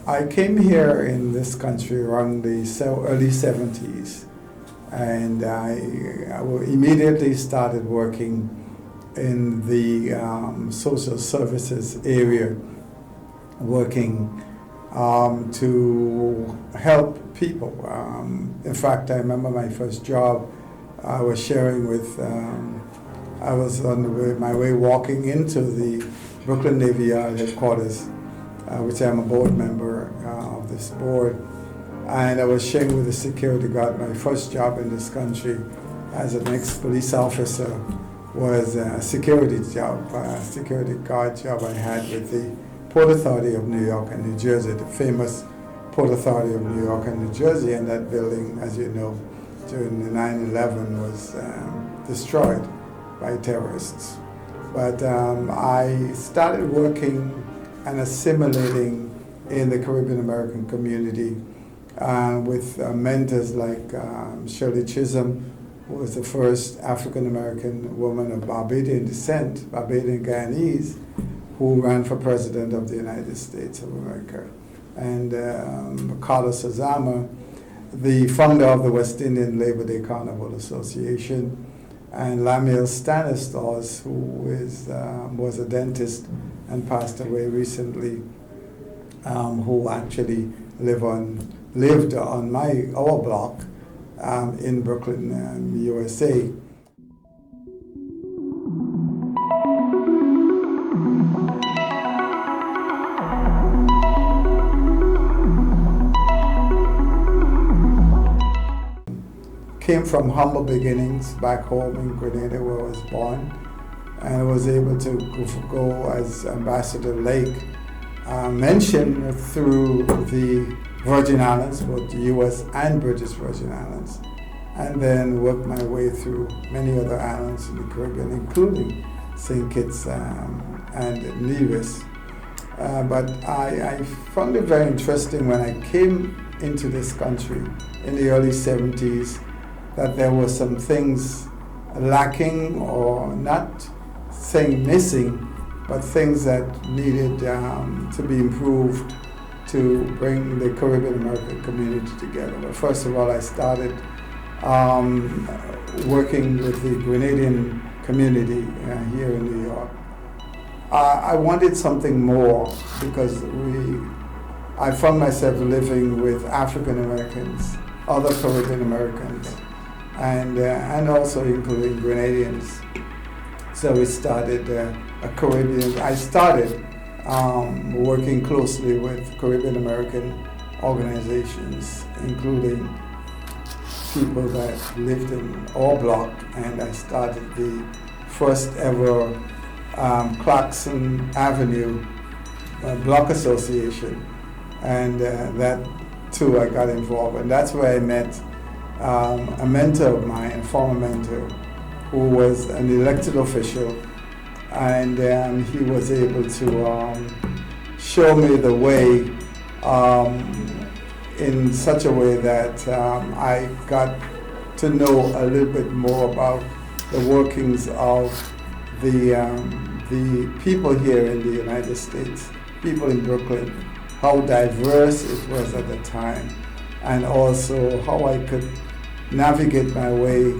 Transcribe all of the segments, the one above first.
I came here in this country around the early 70s, and I immediately started working in the social services area, working to help people. In fact, I remember my first job I was sharing with, I was on my way walking into the Brooklyn Navy Yard headquarters, which I'm a board member of this board. And I was sharing with the security guard. My first job in this country as an ex-police officer was a security guard job I had with the Port Authority of New York and New Jersey, the famous Port Authority of New York and New Jersey. And that building, as you know, during the 9/11 was destroyed by terrorists. But I started working and assimilating in the Caribbean American community with mentors like Shirley Chisholm, who was the first African American woman of Barbadian descent, Barbadian Guyanese, who ran for president of the United States of America, and Carlos Azama, the founder of the West Indian Labor Day Carnival Association, and Lamiel Stanislaus, who was a dentist and passed away recently, who actually lived on our block in Brooklyn, USA. Came from humble beginnings back home in Grenada, where I was born, and was able to go as Ambassador Lake, mentioned through the Virgin Islands, both U.S. and British Virgin Islands, and then worked my way through many other islands in the Caribbean, including St. Kitts and Nevis. But I found it very interesting when I came into this country in the early 70s that there were some things lacking, or not saying missing, but things that needed to be improved to bring the Caribbean American community together. But first of all, I started working with the Grenadian community here in New York. I wanted something more because I found myself living with African Americans, other Caribbean Americans, and also including Grenadians. So we started I started working closely with Caribbean American organizations, including people that lived in our block, and I started the first ever Clarkson Avenue Block Association, and that too I got involved, and that's where I met a mentor of mine, a former mentor, who was an elected official, and he was able to show me the way in such a way that I got to know a little bit more about the workings of the people here in the United States, people in Brooklyn, how diverse it was at the time, and also how I could navigate my way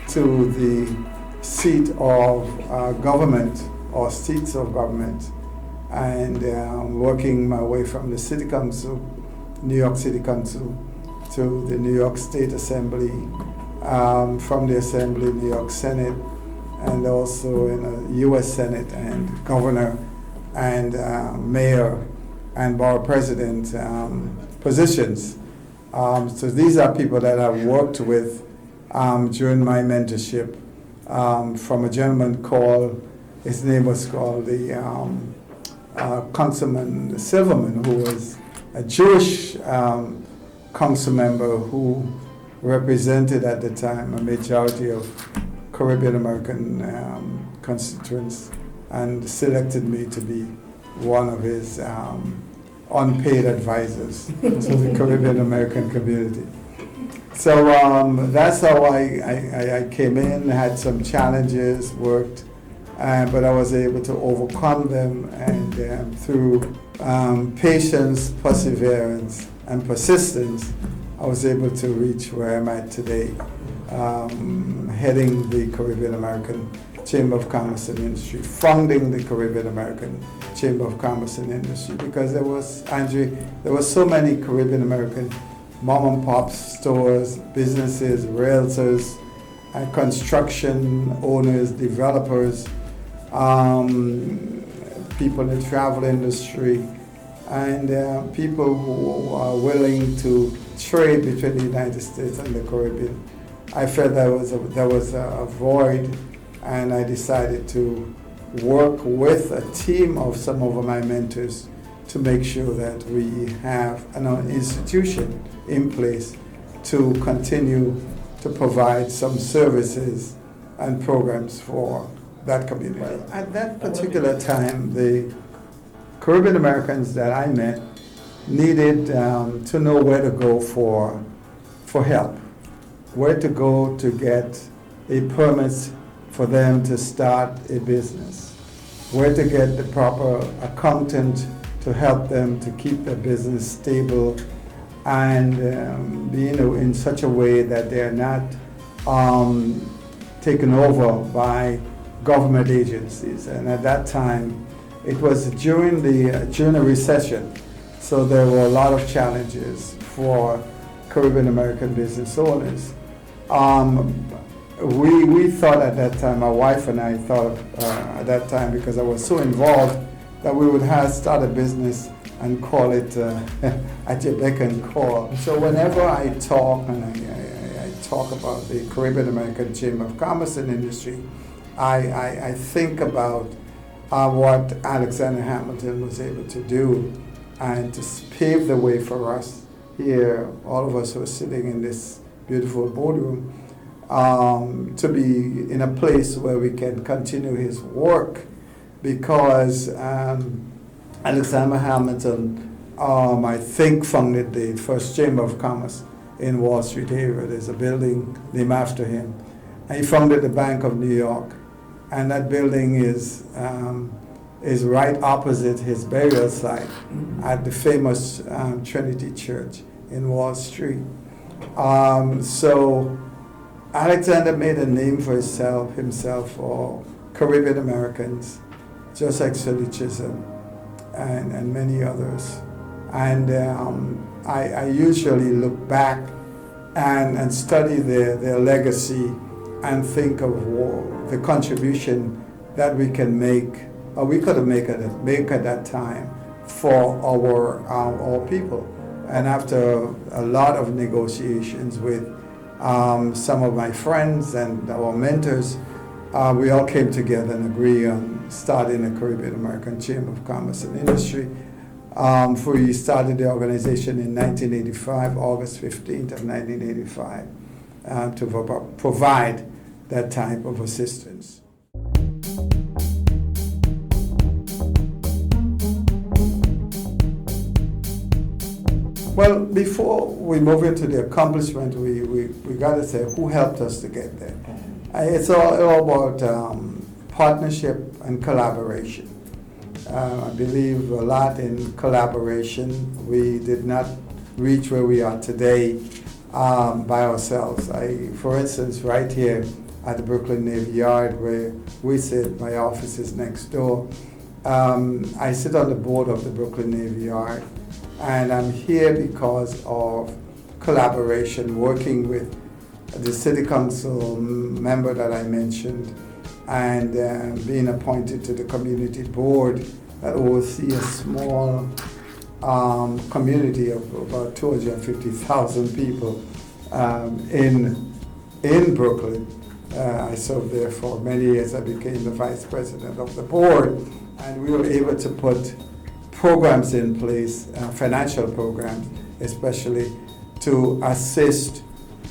to the seat of government or seats of government, and working my way from the City Council, New York City Council, to the New York State Assembly, from the Assembly, New York Senate, and also in a U.S. Senate and governor and mayor and borough president positions. So these are people that I've worked with during my mentorship, from a gentleman called, his name was called the Councilman Silverman, who was a Jewish council member who represented at the time a majority of Caribbean American constituents, and selected me to be one of his unpaid advisors to the Caribbean American community. So that's how I came in, had some challenges, worked, but I was able to overcome them, and through patience, perseverance, and persistence, I was able to reach where I'm at today, heading the Caribbean American Chamber of Commerce and Industry, founding the Caribbean American Chamber of Commerce and Industry, because there was so many Caribbean American mom and pop stores, businesses, realtors, and construction owners, developers, people in the travel industry, and people who are willing to trade between the United States and the Caribbean. I felt there was a void, and I decided to work with a team of some of my mentors to make sure that we have an institution in place to continue to provide some services and programs for that community. Well, at that particular time, the Caribbean Americans that I met needed to know where to go for help, where to go to get a permit for them to start a business, where to get the proper accountant to help them to keep their business stable and be in such a way that they are not taken over by government agencies. And at that time, it was during the recession, so there were a lot of challenges for Caribbean American business owners. We thought at that time, my wife and I thought at that time, because I was so involved, that we would start a business and call it at your beck and call. So whenever I talk, and I talk about the Caribbean American Chamber of Commerce and Industry, I think about what Alexander Hamilton was able to do, and to pave the way for us here, all of us who are sitting in this beautiful boardroom, to be in a place where we can continue his work, because Alexander Hamilton, I think, founded the first Chamber of Commerce in Wall Street area. There's a building named after him. And he founded the Bank of New York, and that building is right opposite his burial site at the famous Trinity Church in Wall Street. So Alexander made a name for himself for Caribbean Americans, just like Shirley Chisholm and many others. And I usually look back and study their legacy and think of the contribution that we can make, or we could have make at that time for our people. And after a lot of negotiations with some of my friends and our mentors, we all came together and agreed on starting the Caribbean American Chamber of Commerce and Industry. We started the organization in 1985, August 15th of 1985, to provide that type of assistance. Well, before we move into the accomplishment, we got to say who helped us to get there. It's all about partnership and collaboration. I believe a lot in collaboration. We did not reach where we are today by ourselves. For instance, right here at the Brooklyn Navy Yard, where we sit, my office is next door. I sit on the board of the Brooklyn Navy Yard, and I'm here because of collaboration, working with the city council member that I mentioned, and being appointed to the community board that oversees a small community of about 250,000 people in Brooklyn. I served there for many years. I became the vice president of the board, and we were able to put programs in place, financial programs, especially to assist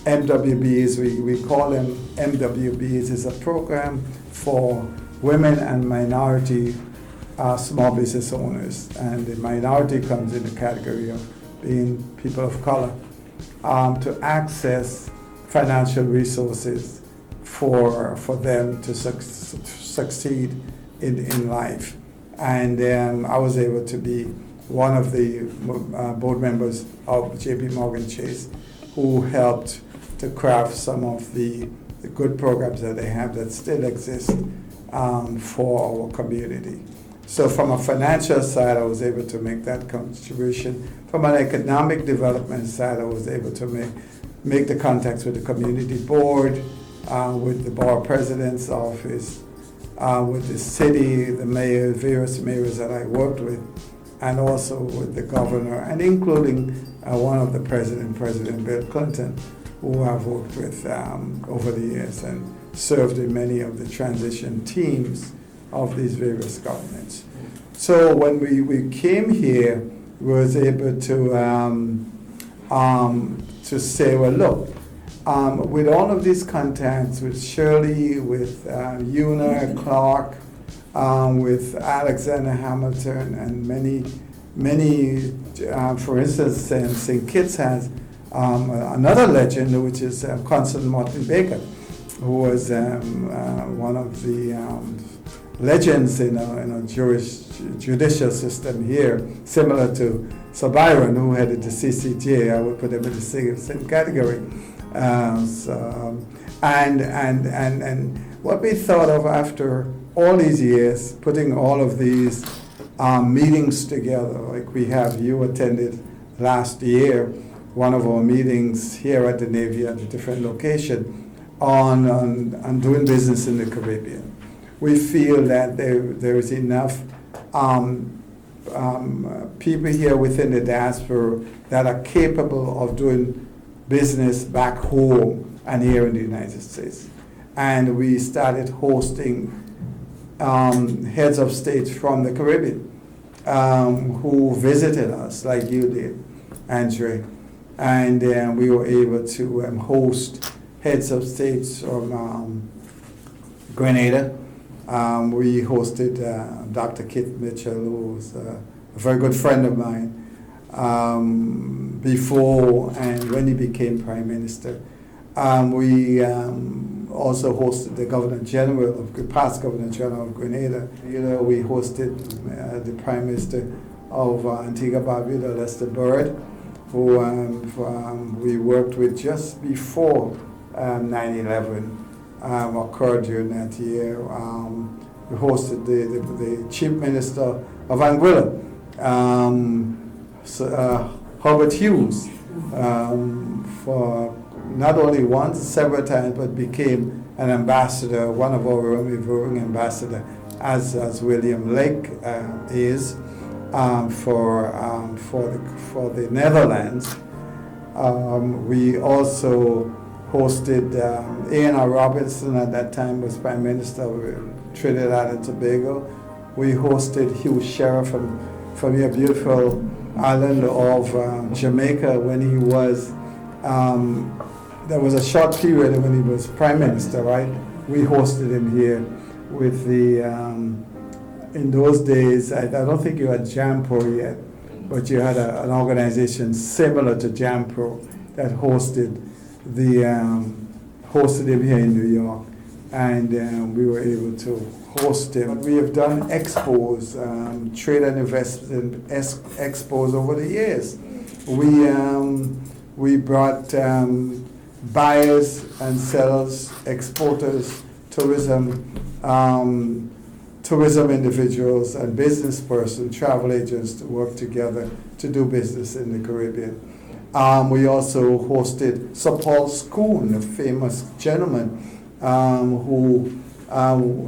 MWBs. We call them MWBs. It's a program for women and minority small business owners, and the minority comes in the category of being people of color, to access financial resources for them to succeed in life. And I was able to be one of the board members of JP Morgan Chase, who helped to craft some of the good programs that they have that still exist for our community. So from a financial side, I was able to make that contribution. From an economic development side, I was able to make the contacts with the community board, with the borough president's office, with the city, the mayor, various mayors that I worked with, and also with the governor, and including one of the President Bill Clinton, who I've worked with over the years and served in many of the transition teams of these various governments. So when we came here, we was able to say, well, look, with all of these contacts, with Shirley, with Una Clark, with Alexander Hamilton, and many, for instance, St. Kitts has another legend, which is Consul Martin Baker, who was one of the legends in a Jewish judicial system here, similar to Sir Byron, who headed the CCJ. I would put him in the same category. And what we thought of after all these years, putting all of these meetings together, like you attended last year, one of our meetings here at the Navy at a different location on doing business in the Caribbean. We feel that there is enough people here within the diaspora that are capable of doing business back home and here in the United States. And we started hosting heads of states from the Caribbean who visited us, like you did, Andre. And we were able to host heads of states from Grenada. We hosted Dr. Kit Mitchell, who was a very good friend of mine before and when he became Prime Minister. We also hosted the past Governor General of Grenada. We hosted the Prime Minister of Antigua Barbuda, Lester Bird, who we worked with just before 9/11 occurred during that year. We hosted the Chief Minister of Anguilla, Herbert Hughes, for not only once, several times, but became an ambassador, one of our roving ambassador, as William Lake is for the Netherlands. We also hosted A.N.R. Robinson, at that time was Prime Minister of Trinidad and Tobago. We hosted Hugh Sheriff from your beautiful island of Jamaica when he was, there was a short period when he was Prime Minister, right? We hosted him here with the, in those days, I don't think you had JAMPRO yet, but you had an organization similar to JAMPRO that hosted him here in New York, and we were able to host him. We have done expos, trade and investment expos over the years. We brought buyers and sellers, exporters, tourism individuals and business persons, travel agents to work together to do business in the Caribbean. We also hosted Sir Paul Schoon, a famous gentleman who,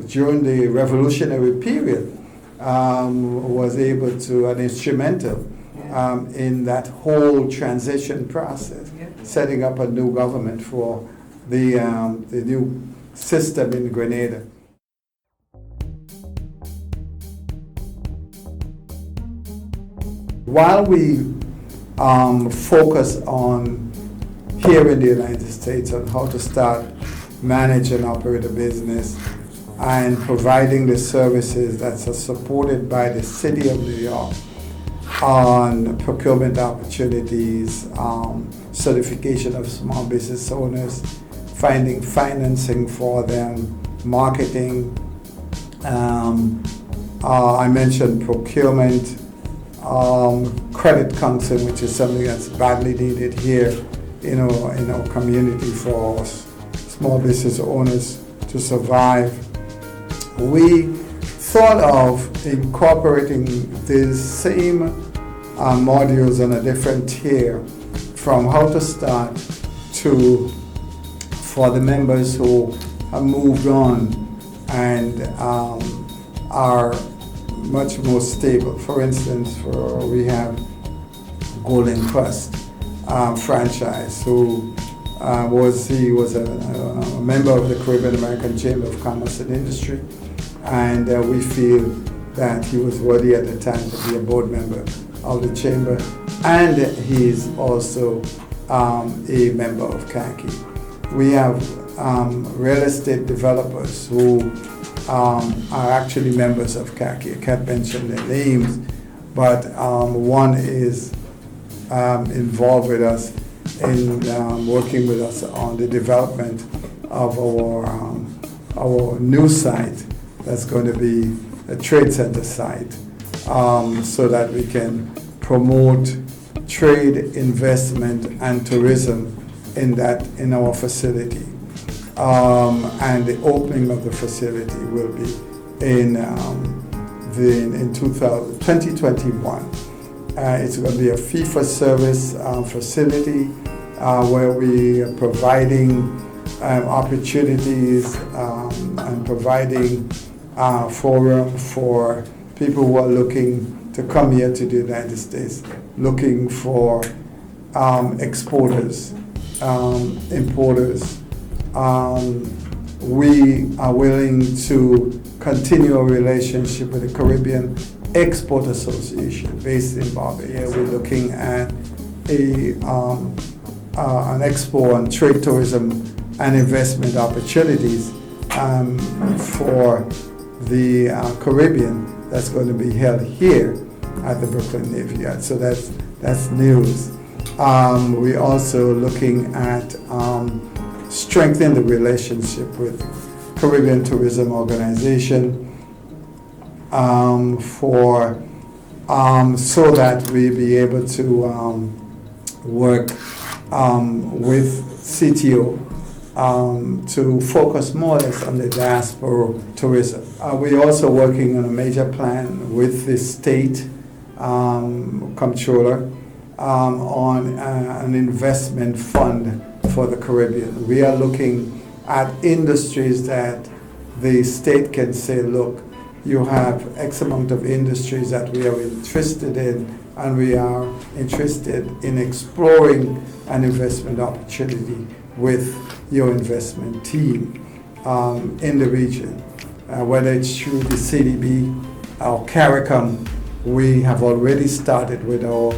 during the revolutionary period, was able to, and instrumental in that whole transition process, setting up a new government for the new system in Grenada. While we focus on here in the United States on how to start, manage and operate a business and providing the services that's supported by the City of New York on procurement opportunities, certification of small business owners, finding financing for them, marketing. I mentioned procurement, credit counseling, which is something that's badly needed here in our community for small business owners to survive. We thought of incorporating these same modules on a different tier, from how to start to for the members who have moved on and are much more stable. For instance, we have Golden Quest franchise, who was a member of the Caribbean American Chamber of Commerce and Industry, and we feel that he was worthy at the time to be a board member of the chamber, and he's also a member of Cacci. We have real estate developers who are actually members of Cacci. I can't mention their names, but one is involved with us in working with us on the development of our new site that's going to be a trade center site, so that we can promote trade, investment, and tourism in our facility. And the opening of the facility will be in 2021. It's going to be a fee-for-service facility where we are providing opportunities and providing forum for people who are looking to come here to the United States, looking for exporters, importers. We are willing to continue a relationship with the Caribbean Export Association based in Barbados. We're looking at an expo on trade, tourism, and investment opportunities for the Caribbean that's going to be held here at the Brooklyn Navy Yard. So that's news. We're also looking at strengthening the relationship with Caribbean Tourism Organization so that we be able to work with CTO to focus more or less on the diaspora tourism. We're also working on a major plan with the state comptroller on an investment fund for the Caribbean. We are looking at industries that the state can say, look, you have X amount of industries that we are interested in, and we are interested in exploring an investment opportunity with your investment team in the region. Whether it's through the CDB or CARICOM, we have already started with our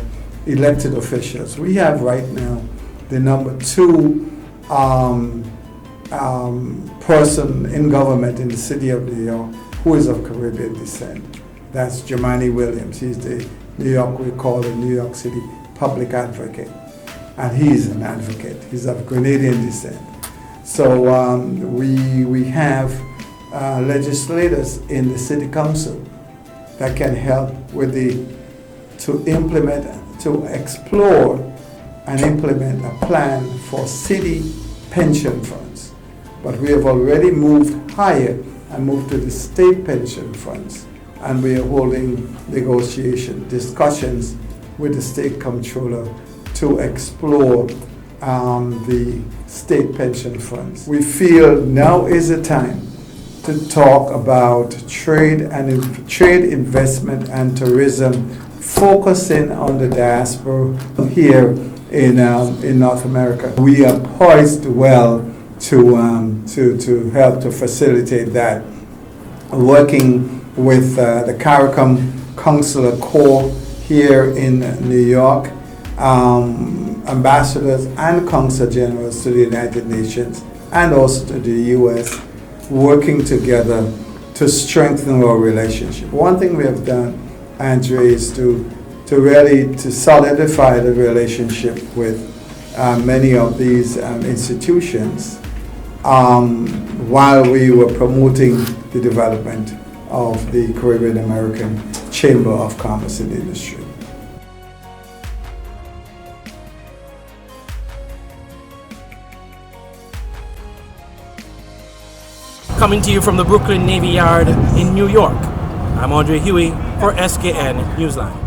elected officials. We have right now the number 2 person in government in the city of New York who is of Caribbean descent. That's Jemani Williams. He's the New York, we call the New York City public advocate. And he's an advocate. He's of Grenadian descent. So we have legislators in the city council that can help with to explore and implement a plan for city pension funds. But we have already moved higher and moved to the state pension funds, and we are holding discussions with the state comptroller to explore the state pension funds. We feel now is the time to talk about trade, investment, and tourism, focusing on the diaspora here in North America. We are poised well to help to facilitate that, working with the CARICOM Consular Corps here in New York, ambassadors and consul generals to the United Nations and also to the U.S., working together to strengthen our relationship. One thing we have done, Andre, is to really solidify the relationship with many of these institutions while we were promoting the development of the Caribbean American Chamber of Commerce and Industry. Coming to you from the Brooklyn Navy Yard in New York, I'm Andre Huey for SKN Newsline.